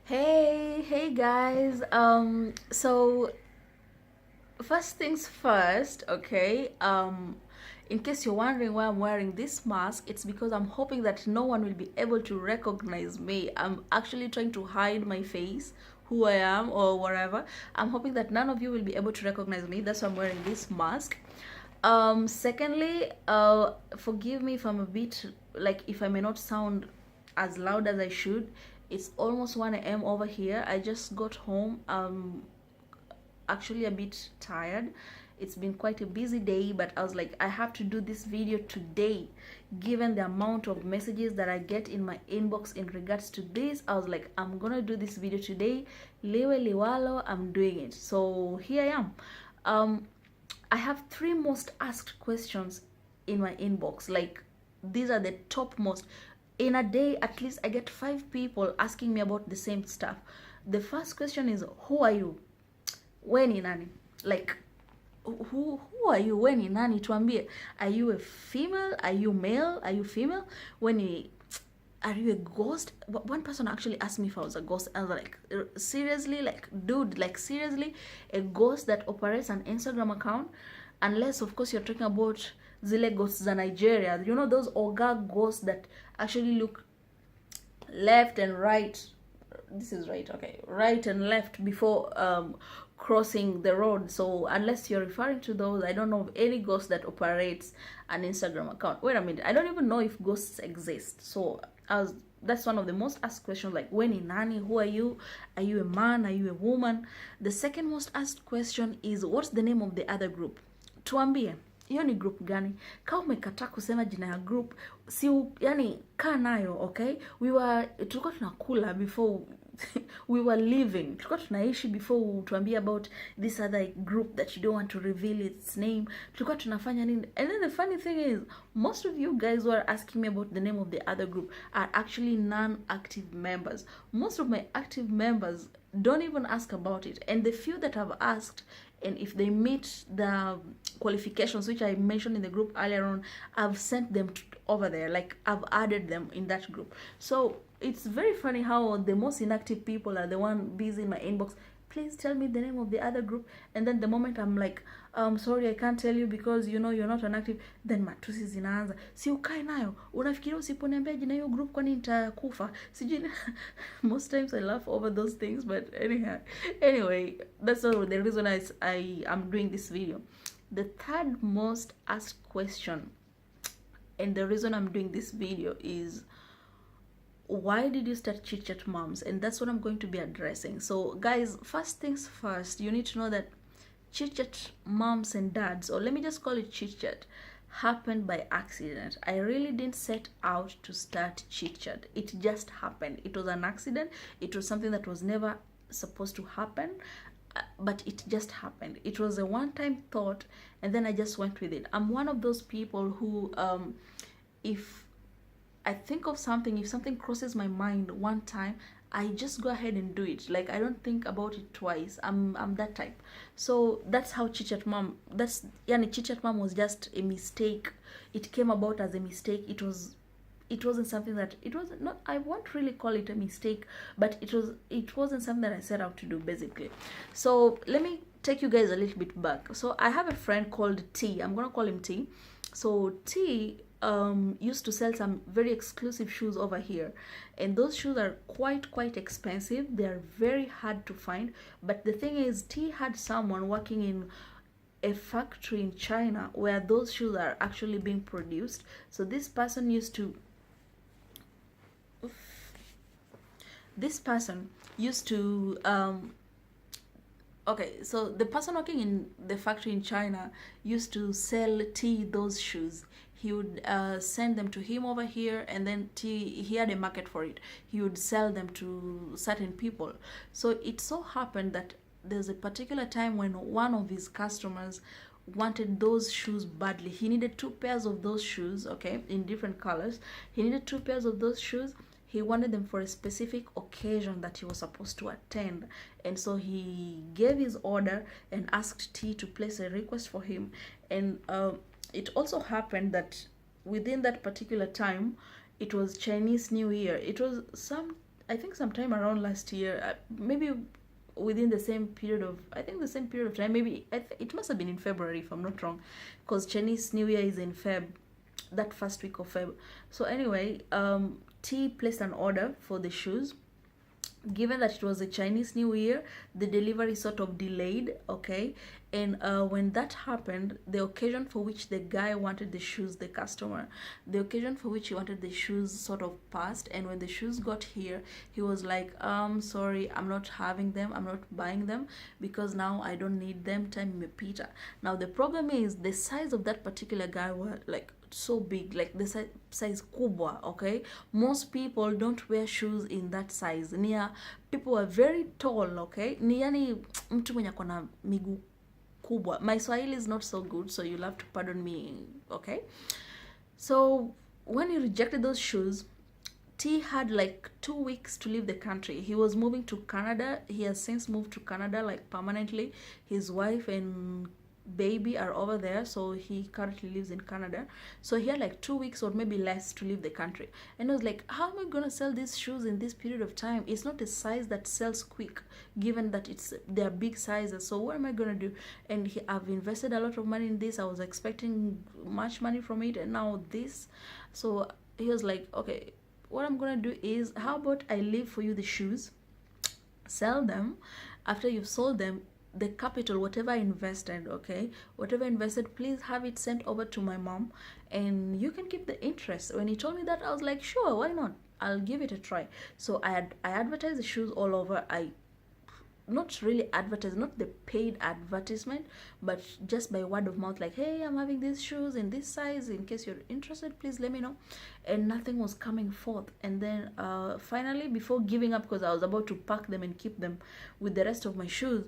Hey guys. So first things first, okay? In case you're wondering why I'm wearing this mask, it's because I'm hoping that no one will be able to recognize me. I'm actually trying to hide my face, who I am or whatever. I'm hoping that none of you will be able to recognize me. That's why I'm wearing this mask. Secondly, forgive me if I'm a bit like if I may not sound as loud as I should. It's almost 1 a.m. over here. I just got home. Actually a bit tired. It's been quite a busy day, but I was like, I have to do this video today given the amount of messages that I get in my inbox in regards to this. I was like, I'm gonna do this video today, liwe liwalo, I'm doing it. So here I am. I have 3 most asked questions in my inbox. Like, these are the top most. In a day, at least I get 5 people asking me about the same stuff. The first question is, who are you? We ni nani? Like, who are you? We ni nani? Tuambie, are you a female? Are you male? Are you female? Are you a ghost? One person actually asked me if I was a ghost. I was like, seriously? Like, dude, like, seriously? A ghost that operates an Instagram account? Unless, of course, you're talking about zile ghosts za Nigeria. You know, those Oga ghosts that actually look left and right. This is right, okay, right and left before crossing the road. So unless you're referring to those, I don't know of any ghost that operates an Instagram account. Wait a minute, I don't even know if ghosts exist. So that's one of the most asked questions, like, when in nani, who are you a man, are you a woman? The second most asked question is, what's the name of the other group? Tuambie, hiyo ni group gani? Kama umekataa kusema jina ya group, si yani kaa nayo, okay? Tulikuwa tunakula before we were living, tulikuwa tunaishi before tuambie about this other group that you don't want to reveal its name. Tulikuwa tunafanya nini? And then the funny thing is, most of you guys who are asking me about the name of the other group are actually non-active members. Most of my active members don't even ask about it, and the few that have asked, and if they meet the qualifications which I mentioned in the group earlier on, I've sent them over there. Like, I've added them in that group. So it's very funny how the most inactive people are the one busy in my inbox. Please tell me the name of the other group. And then the moment I'm like, sorry, I can't tell you because you know you're not an active, then matusi zinaanza, si ukae nayo, unafikiria usiponiambia jina hiyo group kwani nitakufa sijui. Most times I laugh over those things, but anyway, that's not the reason I am doing this video. The third most asked question, and the reason I'm doing this video, is, why did you start Chitchat Moms? And that's what I'm going to be addressing. So guys, first things first, you need to know that Chitchat Moms and Dads, or let me just call it Chitchat, happened by accident. I really didn't set out to start Chitchat. It just happened. It was an accident. It was something that was never supposed to happen, but it just happened. It was a one-time thought, and then I just went with it. I'm one of those people who, if I think of something, if something crosses my mind one time, I just go ahead and do it. Like, I don't think about it twice. I'm that type. So that's how Chitchat Mom, Chitchat Mom was just a mistake. It came about as a mistake. It wasn't something that, it was not, I won't really call it a mistake, but it wasn't something that I set out to do, basically. So let me take you guys a little bit back. So I have a friend called T. I'm gonna call him T. So T used to sell some very exclusive shoes over here, and those shoes are quite expensive. They are very hard to find, but the thing is, T had someone working in a factory in China where those shoes are actually being produced. So this person used to okay, so the person working in the factory in China used to sell T those shoes. He would send them to him over here, and then he had a market for it. He would sell them to certain people. So it so happened that there's a particular time when one of his customers wanted those shoes badly. He needed 2 pairs of those shoes, okay, in different colors. He needed 2 pairs of those shoes. He wanted them for a specific occasion that he was supposed to attend, and so he gave his order and asked T to place a request for him. And it also happened that within that particular time, it was Chinese New Year. It was I think sometime around last year, maybe within the same period of, I think the same period of time, maybe it must have been in February if I'm not wrong, because Chinese New Year is in Feb, that first week of Feb. So anyway, T placed an order for the shoes. Given that it was a Chinese New Year, the delivery sort of delayed, okay? And when that happened, the occasion for which the guy wanted the shoes, the customer, the occasion for which he wanted the shoes sort of passed. And when the shoes got here, he was like, sorry, I'm not having them, I'm not buying them, because now I don't need them, time me Peter. Now the problem is the size of that particular guy were like so big, like the size kubwa, okay? Most people don't wear shoes in that size. Nia people are very tall, okay? Ni yani mtu mwenye akona miguu kubwa. My Swahili is not so good, so you'll have to pardon me, okay? So when he rejected those shoes, T had like 2 weeks to leave the country. He was moving to Canada. He has since moved to Canada like permanently. His wife and baby are over there, so he currently lives in Canada. So he had like 2 weeks or maybe less to leave the country. And I was like, how am I gonna sell these shoes in this period of time? It's not a size that sells quick, given that they're big sizes. So what am I gonna do? And I've invested a lot of money in this. I was expecting much money from it, and now this. So he was like, okay, what I'm gonna do is, how about I leave for you the shoes, sell them. After you've sold them, the capital, whatever I invested, okay, whatever I invested, please have it sent over to my mom, and you can keep the interest. When he told me that, I was like, sure, why not? I'll give it a try. So I advertised the shoes all over. I not really advertise, not the paid advertisement, but just by word of mouth, like, hey, I'm having these shoes in this size, in case you're interested, please let me know. And nothing was coming forth. And then finally, before giving up, because I was about to pack them and keep them with the rest of my shoes,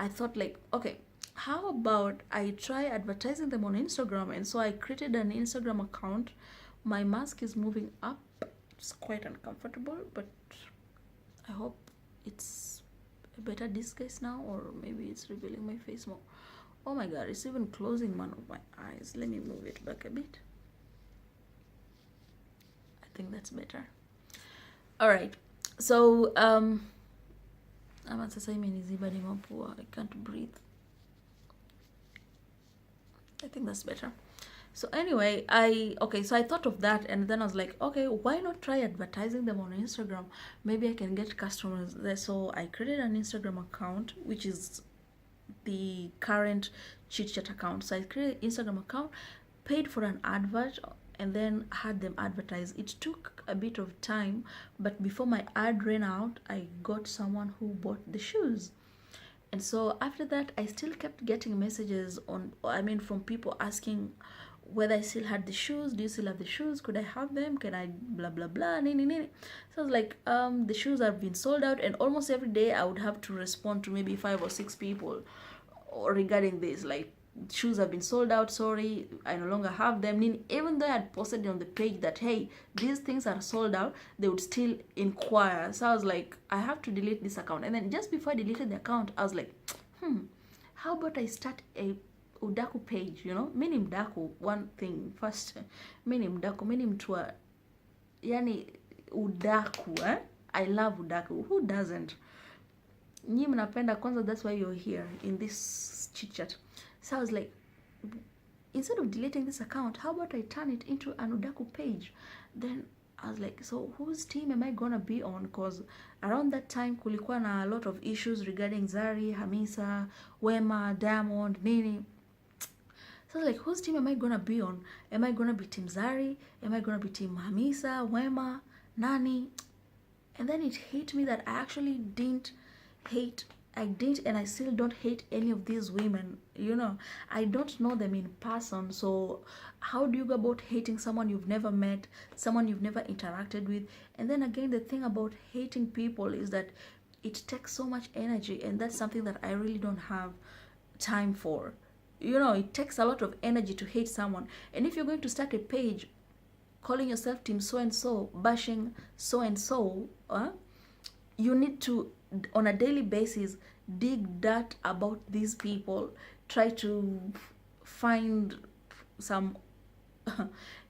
I thought like, okay, how about I try advertising them on Instagram? And so I created an Instagram account. My mask is moving up. It's quite uncomfortable, but I hope it's a better disguise now, or maybe it's revealing my face more. Oh my god, it's even closing one of my eyes. Let me move it back a bit. I think that's better. All right. So ama sasa imeniziba ni mapua. I can't breathe. I think that's better. So anyway, I thought of that, and then I was like, okay, why not try advertising them on Instagram? Maybe I can get customers there. So I created an Instagram account, which is the current Chitchat account. So I created an Instagram account, paid for an advert, and then had them advertise. It took a bit of time, but before my ad ran out, I got someone who bought the shoes. And so after that, I still kept getting messages from people asking whether I still had the shoes. Do you still have the shoes? Could I have them? Can I blah blah blah nini nini? So I was like, the shoes have been sold out. And almost every day I would have to respond to maybe 5 or 6 people regarding this, like, shoes have been sold out, sorry, I no longer have them. Even though I had posted on the page that, hey, these things are sold out, they would still inquire. So I was like, I have to delete this account. And then just before I deleted the account, I was like, how about I start a udaku page, mini mdaku, one thing first, mini mdaku, mini mtua, yani udaku, I love udaku, who doesn't? Nyi mnapenda kwanza, that's why you're here in this chit chat. So I was like, instead of deleting this account, how about I turn it into an udaku page? Then I was like, so whose team am I gonna be on? Because around that time kulikuwa na a lot of issues regarding Zari, Hamisa, Wema, Diamond, Nini. So I was like, whose team am I gonna be on? Am I gonna be team Zari? Am I gonna be team Hamisa, Wema, Nani? And then it hit me that I actually didn't and I still don't hate any of these women. I don't know them in person. So how do you go about hating someone you've never met, someone you've never interacted with? And then again, the thing about hating people is that it takes so much energy, and that's something that I really don't have time for. It takes a lot of energy to hate someone. And if you're going to start a page calling yourself team so and so, bashing so and so, you need to, on a daily basis, dig dirt about these people, try to find some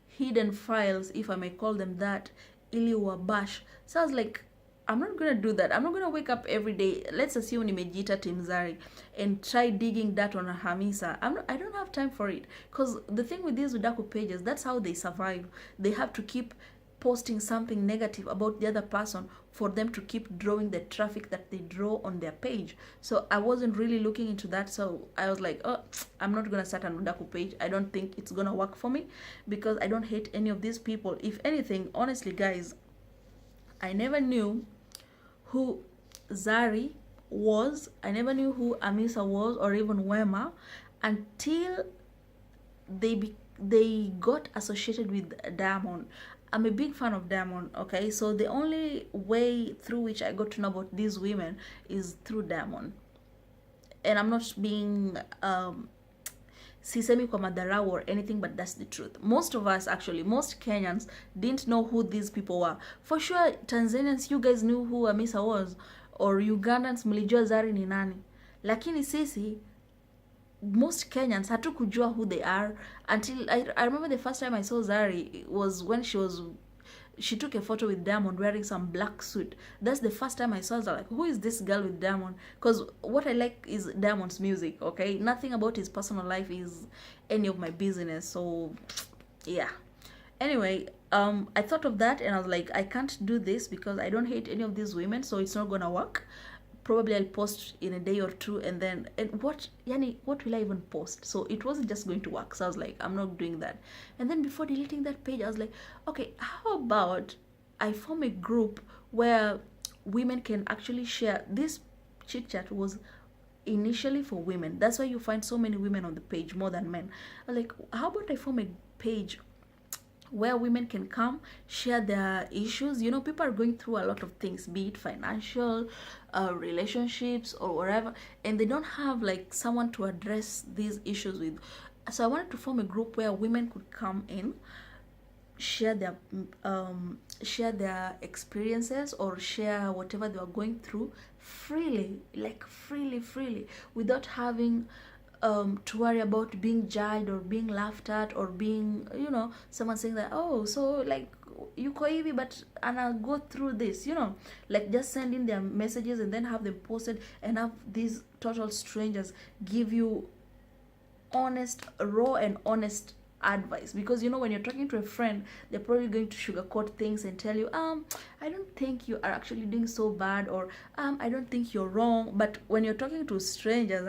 hidden files, if I may call them that, ili wabash. So I was like, I'm not gonna do that. I'm not gonna wake up every day. Let's assume nimejiita Team Zari and try digging that on a Hamisa. I don't have time for it. Because the thing with these Udaku pages, that's how they survive. They have to keep posting something negative about the other person for them to keep drawing the traffic that they draw on their page. So I wasn't really looking into that. So I was like, oh, I'm not gonna start an Udaku page. I don't think it's gonna work for me because I don't hate any of these people. If anything, honestly, guys, I never knew who Zari was. I never knew who Amisa was or even Wema until they got associated with Diamond. I'm a big fan of Diamond, okay? So the only way through which I got to know about these women is through Diamond. And I'm not being sisemi kwa madharau or anything, but that's the truth. Most of us, actually, most Kenyans didn't know who these people were. For sure, Tanzanians, you guys knew who Amisa was, or Ugandans mlijua Zari ni nani. Lakini sisi, most Kenyans hatukujua who they are until I remember the first time I saw Zari was when she took a photo with Diamond wearing some black suit. That's the first time I saw her. Like, who is this girl with Diamond? Because what I like is Diamond's music, okay? Nothing about his personal life is any of my business. So, yeah. Anyway, I thought of that and I was like, I can't do this because I don't hate any of these women, so it's not gonna work. Probably I'll post in a day or two, and then what will I even post? So it wasn't just going to work. So I was like, I'm not doing that. And then before deleting that page, I was like, okay, how about I form a group where women can actually share. This chit chat was initially for women. That's why you find so many women on the page, more than men. I was like, how about I form a page where women can come share their issues. You know, people are going through a lot of things, be it financial, relationships, or whatever, and they don't have like someone to address these issues with. So I wanted to form a group where women could come in, share their experiences or share whatever they were going through freely, like freely, without having to worry about being judged or being laughed at or being, you know, someone saying that, oh, so like you hivi but and I'll go through this, you know, like just send in their messages and then have them posted and have these total strangers give you honest, raw and honest advice. Because you know, when you're talking to a friend, they're probably going to sugarcoat things and tell you, I don't think you are actually doing so bad, or I don't think you're wrong. But when you're talking to strangers,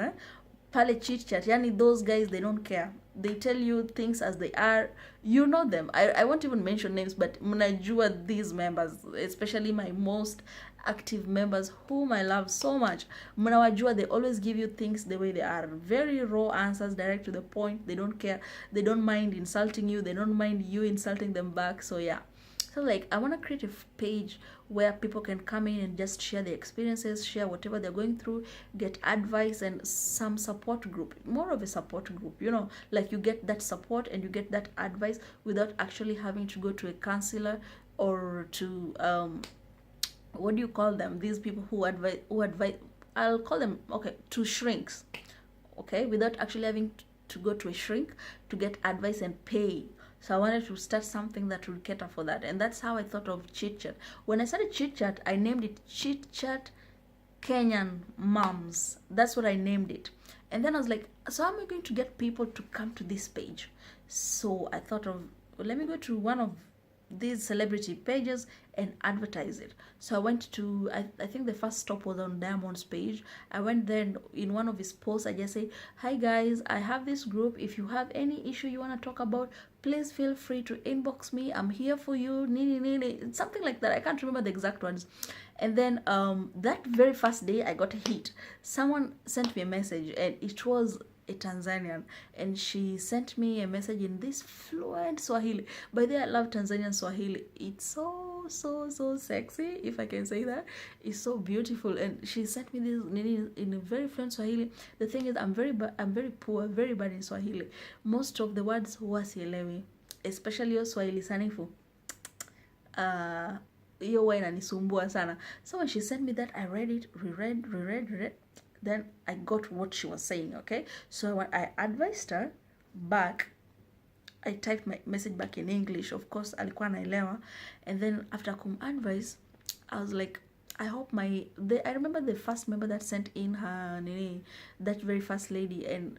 pale Chitchat, yani those guys, they don't care. They tell you things as they are. You know them. I won't even mention names, but mnajua these members, especially my most active members whom I love so much. Mnawajua, they always give you things the way they are. Very raw answers, direct to the point. They don't care. They don't mind insulting you. They don't mind you insulting them back. So yeah. So like, I want to create a page where people can come in and just share their experiences, share whatever they're going through, get advice and some support group, more of a support group, you know, like you get that support and you get that advice without actually having to go to a counselor or to, what do you call them? These people who advise, I'll call them, okay, to shrinks, okay, without actually having to go to a shrink to get advice and pay. So I wanted to start something that would cater for that. And that's how I thought of Chitchat. When I started Chitchat, I named it Chitchat Kenyan Moms. That's what I named it. And then I was like, so how am I going to get people to come to this page? So I thought of, well, let me go to one of these celebrity pages and advertise it. So I went to, I think the first stop was on Diamond's page. I went there and in one of his posts, I just say, hi guys, I have this group. If you have any issue you want to talk about, please feel free to inbox me. I'm here for you. Something like that. I can't remember the exact ones. And then that very first day, I got a hit. Someone sent me a message and it was a Tanzanian, and she sent me a message in this fluent Swahili. By the way, I love Tanzanian Swahili. It's so sexy, if I can say that. It's so beautiful, and she sent me this in a very fluent Swahili. The thing is, I'm very poor, very bad in Swahili. Most of the words huwa sielewi, especially your Swahili sanifu. Hiyo huwa inanisumbua sana. So when she sent me that, I read it, reread. Then I got what she was saying, okay? So when I advised her back, I typed my message back in English. Of course, alikuwa naelewa. And then after advice, I was like, I hope I remember the first member that sent in her nini, that very first lady, and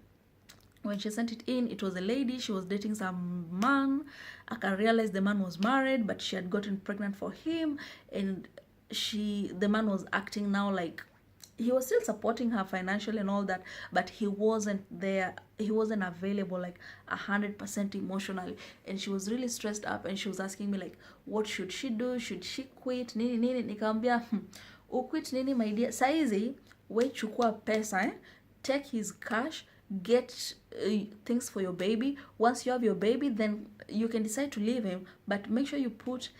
when she sent it in, it was a lady. She was dating some man. I can realize the man was married, but she had gotten pregnant for him, and the man was acting now like he was still supporting her financially and all that, but he wasn't there. He wasn't available like 100% emotionally, and she was really stressed up. And she was asking me like, what should she do? Should she quit? Nini nini? Nikamwambia uquit nini my dear. Saizi we chukua pesa take his cash, get things for your baby. Once you have your baby, then you can decide to leave him, but make sure you put,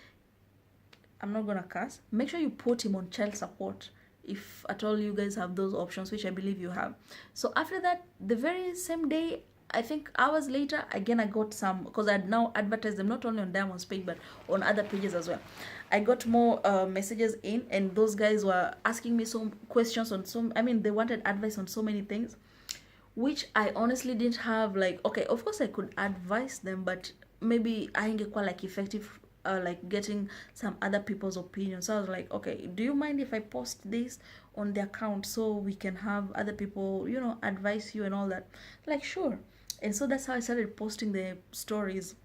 I'm not gonna curse, make sure you put him on child support, if at all you guys have those options, which I believe you have. So after that, the very same day, I think hours later, again I got some, because I had now advertised them not only on Diamond's page but on other pages as well. I got more messages in, and those guys were asking me some questions on some, I mean, they wanted advice on so many things, which I honestly didn't have. Like, okay, of course I could advise them, but maybe I ain't quite like effective like getting some other people's opinions. So I was like, okay, do you mind if I post this on the account so we can have other people, you know, advise you and all that? Like, sure. And so that's how I started posting the stories.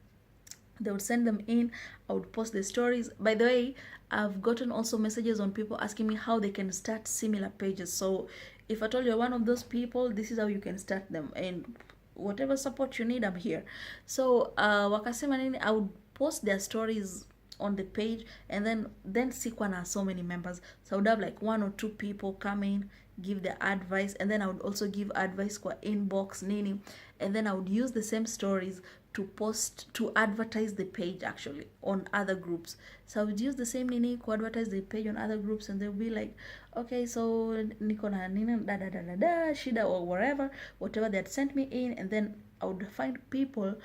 They would send them in, I would post the stories. By the way, I've gotten also messages on people asking me how they can start similar pages. So if at all you're one of those people, this is how you can start them, and whatever support you need, I'm here. So wakasema nini, I would post their stories on the page, and then sikuwa na so many members, so I would have like 1 or 2 people come in, give their advice, and then I would also give advice kwa inbox nini, and then I would use the same stories to post, to advertise the page actually on other groups. So I would use the same nini to advertise the page on other groups, and they'll be like, okay, so niko na nini da da da da da shida or whatever they had sent me in, and then I would find people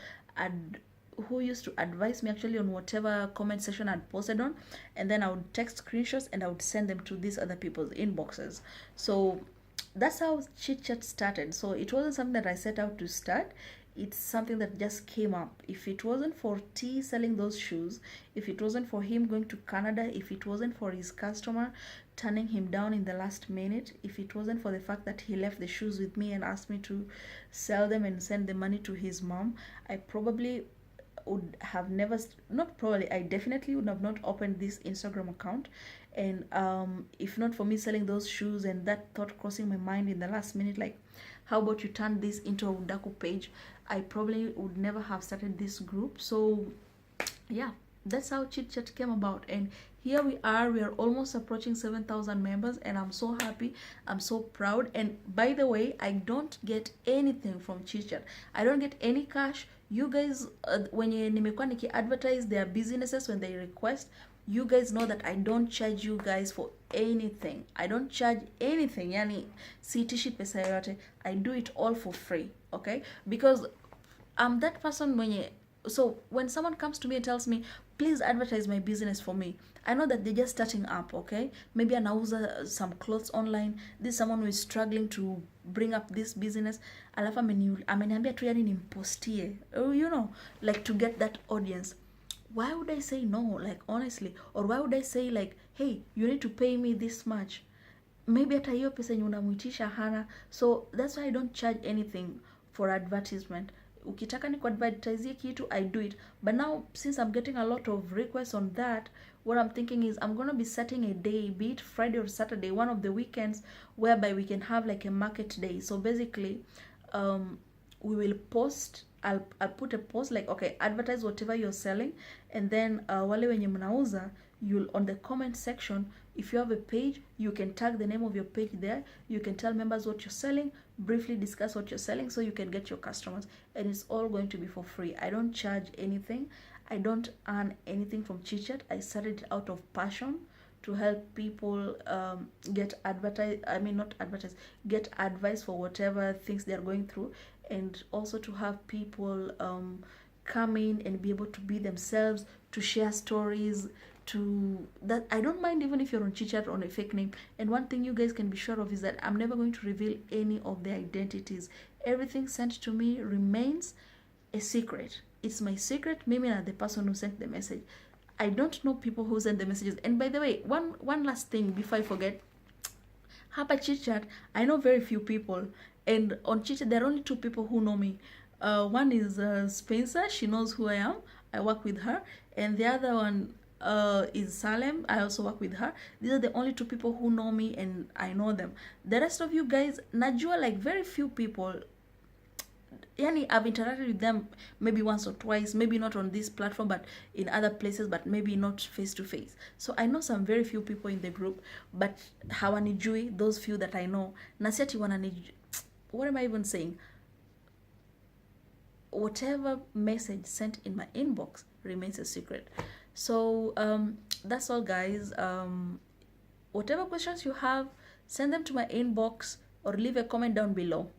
who used to advise me actually on whatever comment section I'd posted on, and then I would text screenshots and I would send them to these other people's inboxes. So that's how Chitchat started. So it wasn't something that I set out to start. It's something that just came up. If it wasn't for T selling those shoes, if it wasn't for him going to Canada, if it wasn't for his customer turning him down in the last minute, if it wasn't for the fact that he left the shoes with me and asked me to sell them and send the money to his mom, I probably would have never, not probably, I definitely would have not opened this Instagram account. And if not for me selling those shoes and that thought crossing my mind in the last minute, like, how about you turn this into a Udaku page, I probably would never have started this group. So yeah, that's how Chitchat came about, and here we are almost approaching 7,000 members, and I'm so happy, I'm so proud. And by the way, I don't get anything from Chitchat. I don't get any cash. You guys, when you nimekuwa niki advertise their businesses when they request, you guys know that I don't charge you guys for anything. I don't charge anything, yani siitishi pesa yote. I do it all for free, okay? Because I'm that person so when someone comes to me and tells me, please advertise my business for me, I know that they're just starting up, okay? Maybe anauza some clothes online. This is someone who is struggling to bring up this business. Alafu ameniambia tu yani nimpostie, you know, like to get that audience. Why would I say no, like honestly? Or why would I say like, hey, you need to pay me this much? Maybe hata hiyo pesa yenye unamuitisha hana. So that's why I don't charge anything for advertisement. Ukitaka ni kuadvertise kitu, I do it. But now, since I'm getting a lot of requests on that, what I'm thinking is I'm gonna be setting a day, be it Friday or Saturday, one of the weekends, whereby we can have like a market day. So basically, we will post, I'll put a post like, okay, advertise whatever you're selling, and then wale wenye mnauza, you'll, on the comment section, if you have a page, you can tag the name of your page there. You can tell members what you're selling, briefly discuss what you're selling, so you can get your customers, and it's all going to be for free. I don't charge anything. I don't earn anything from Chitchat. I started out of passion to help people get advice for whatever things they're going through, and also to have people come in and be able to be themselves, to share stories, to that. I don't mind even if you're on Chitchat on a fake name. And one thing you guys can be sure of is that I'm never going to reveal any of their identities. Everything sent to me remains a secret. It's my secret. Maybe not the person who sent the message. I don't know people who send the messages. And by the way, one last thing before I forget, hapa Chitchat, I know very few people, and on Chitchat there are only two people who know me. One is Spencer. She knows who I am. I work with her, and the other one is Salem. I also work with her. These are the only two people who know me, and I know them. The rest of you guys, najua like very few people. Yani, I've interacted with them maybe once or twice, maybe not on this platform, but in other places, but maybe not face to face. So I know some very few people in the group, but hawanijui, those few that I know. Nasiati wananijui. What am I even saying? Whatever message sent in my inbox remains a secret. So that's all, guys. Whatever questions you have, send them to my inbox or leave a comment down below.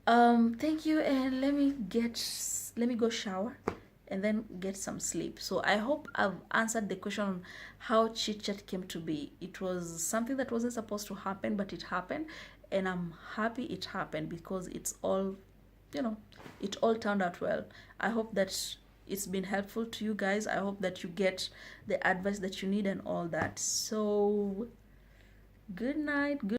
Thank you, and let me go shower and then get some sleep. So I hope I've answered the question on how Chitchat came to be. It was something that wasn't supposed to happen, but it happened, and I'm happy it happened because it's all, it all turned out well. I hope that it's been helpful to you guys. I hope that you get the advice that you need and all that. So good night. Good